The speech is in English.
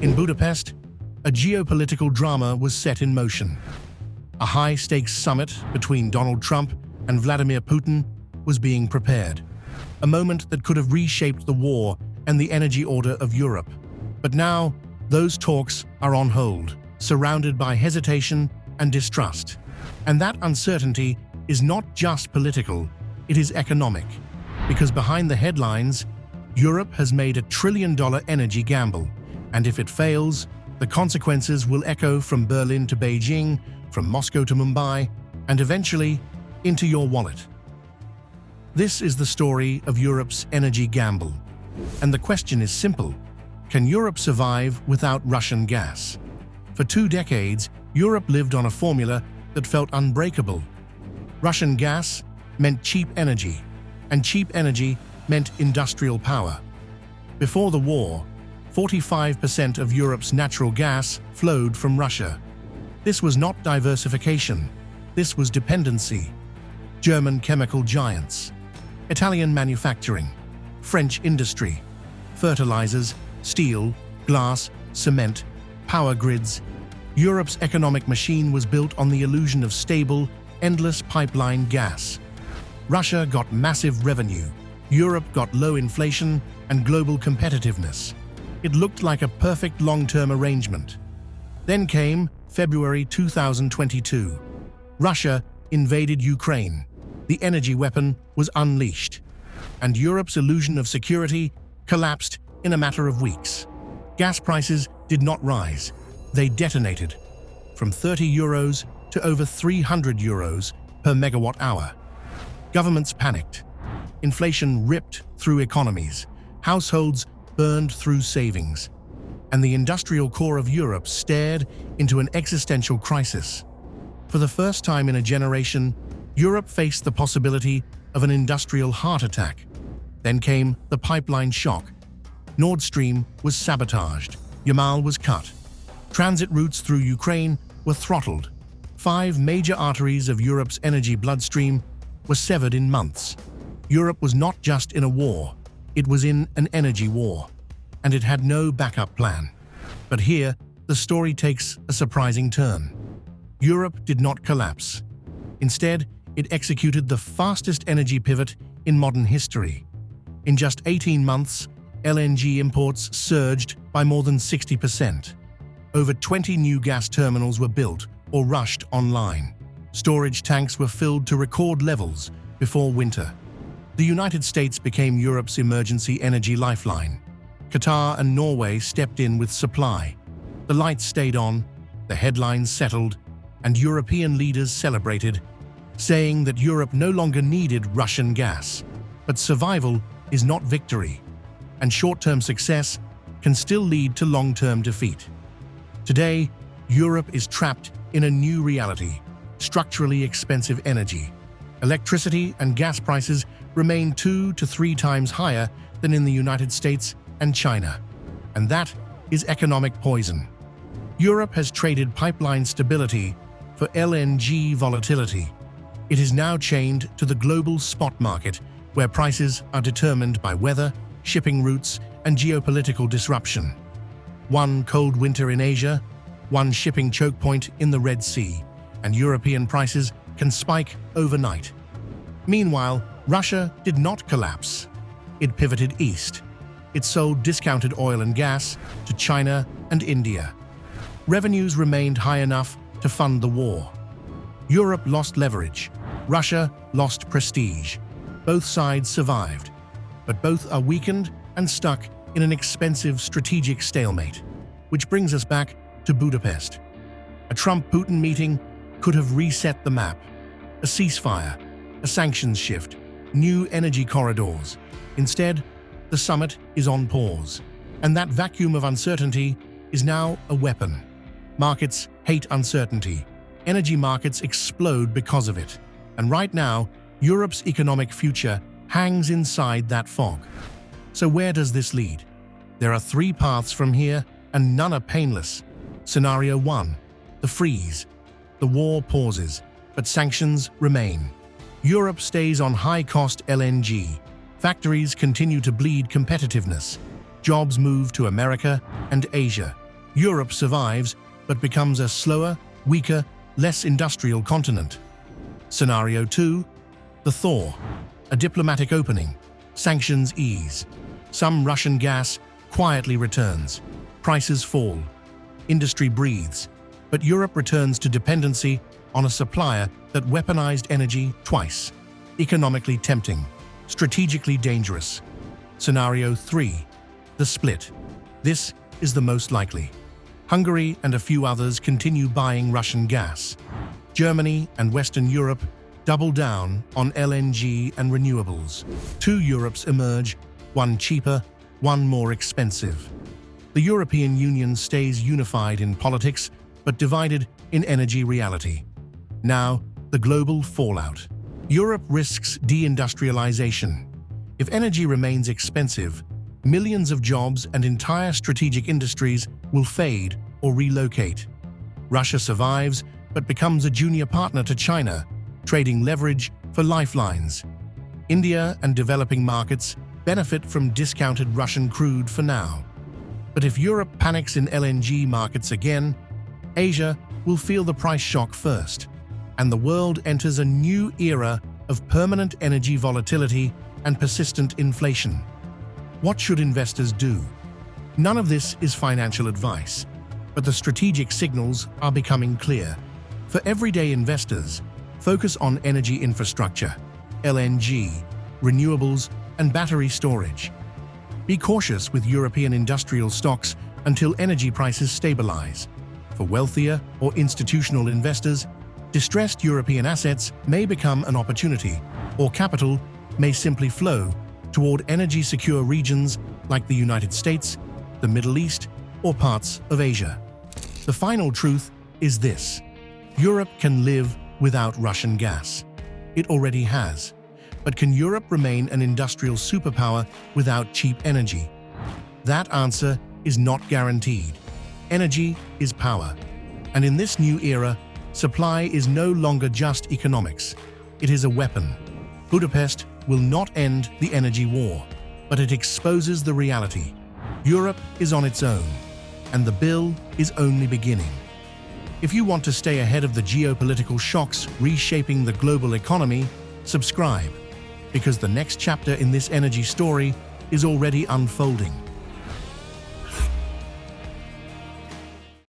In Budapest, a geopolitical drama was set in motion. A high-stakes summit between Donald Trump and Vladimir Putin was being prepared, a moment that could have reshaped the war and the energy order of Europe. But now, those talks are on hold, surrounded by hesitation and distrust. And that uncertainty is not just political, it is economic. Because behind the headlines, Europe has made $1 trillion energy gamble, and if it fails, the consequences will echo from Berlin to Beijing, from Moscow to Mumbai, and eventually into your wallet. This is the story of Europe's energy gamble. And the question is simple: can Europe survive without Russian gas? For 2 decades, Europe lived on a formula that felt unbreakable. Russian gas meant cheap energy, and cheap energy meant industrial power. Before the war, 45% of Europe's natural gas flowed from Russia. This was not diversification, this was dependency. German chemical giants, Italian manufacturing, French industry, fertilizers, steel, glass, cement, power grids. Europe's economic machine was built on the illusion of stable, endless pipeline gas. Russia got massive revenue, Europe got low inflation and global competitiveness. It looked like a perfect long-term arrangement. Then came February 2022. Russia invaded Ukraine. The energy weapon was unleashed, and Europe's illusion of security collapsed in a matter of weeks. Gas prices did not rise. They detonated, from €30 to over €300 per megawatt hour. Governments panicked. Inflation ripped through economies. Households burned through savings. And the industrial core of Europe stared into an existential crisis. For the first time in a generation, Europe faced the possibility of an industrial heart attack. Then came the pipeline shock. Nord Stream was sabotaged. Yamal was cut. Transit routes through Ukraine were throttled. 5 major arteries of Europe's energy bloodstream were severed in months. Europe was not just in a war, it was in an energy war, and it had no backup plan. But here, the story takes a surprising turn. Europe did not collapse. Instead, it executed the fastest energy pivot in modern history. In just 18 months, LNG imports surged by more than 60%. Over 20 new gas terminals were built or rushed online. Storage tanks were filled to record levels before winter. The United States became Europe's emergency energy lifeline. Qatar and Norway stepped in with supply. The lights stayed on, the headlines settled, and European leaders celebrated, saying that Europe no longer needed Russian gas. But survival is not victory, and short-term success can still lead to long-term defeat. Today, Europe is trapped in a new reality: structurally expensive energy. Electricity and gas prices remain 2 to 3 times higher than in the United States and China. And that is economic poison. Europe has traded pipeline stability for LNG volatility. It is now chained to the global spot market, where prices are determined by weather, shipping routes, and geopolitical disruption. One cold winter in Asia, one shipping choke point in the Red Sea, and European prices can spike overnight. Meanwhile, Russia did not collapse. It pivoted east. It sold discounted oil and gas to China and India. Revenues remained high enough to fund the war. Europe lost leverage. Russia lost prestige. Both sides survived, but both are weakened and stuck in an expensive strategic stalemate. Which brings us back to Budapest. A Trump-Putin meeting could have reset the map. A ceasefire, a sanctions shift, new energy corridors. Instead, the summit is on pause. And that vacuum of uncertainty is now a weapon. Markets hate uncertainty. Energy markets explode because of it. And right now, Europe's economic future hangs inside that fog. So where does this lead? There are 3 paths from here, and none are painless. Scenario 1, the freeze. The war pauses, but sanctions remain. Europe stays on high-cost LNG. Factories continue to bleed competitiveness. Jobs move to America and Asia. Europe survives, but becomes a slower, weaker, less industrial continent. Scenario 2. The thaw. A diplomatic opening. Sanctions ease. Some Russian gas quietly returns. Prices fall. Industry breathes. But Europe returns to dependency on a supplier that weaponized energy twice. Economically tempting. Strategically dangerous. Scenario 3. The split. This is the most likely. Hungary and a few others continue buying Russian gas. Germany and Western Europe double down on LNG and renewables. Two Europes emerge, one cheaper, one more expensive. The European Union stays unified in politics, but divided in energy reality. Now, the global fallout. Europe risks deindustrialization. If energy remains expensive, millions of jobs and entire strategic industries will fade or relocate. Russia survives, but becomes a junior partner to China, trading leverage for lifelines. India and developing markets benefit from discounted Russian crude for now. But if Europe panics in LNG markets again, Asia will feel the price shock first, and the world enters a new era of permanent energy volatility and persistent inflation. What should investors do? None of this is financial advice, but the strategic signals are becoming clear. For everyday investors, focus on energy infrastructure, LNG, renewables, and battery storage. Be cautious with European industrial stocks until energy prices stabilize. For wealthier or institutional investors, distressed European assets may become an opportunity, or capital may simply flow toward energy-secure regions like the United States, the Middle East, or parts of Asia. The final truth is this: Europe can live without Russian gas. It already has. But can Europe remain an industrial superpower without cheap energy? That answer is not guaranteed. Energy is power. And in this new era, supply is no longer just economics. It is a weapon. Budapest will not end the energy war, but it exposes the reality. Europe is on its own, and the bill is only beginning. If you want to stay ahead of the geopolitical shocks reshaping the global economy, subscribe, because the next chapter in this energy story is already unfolding.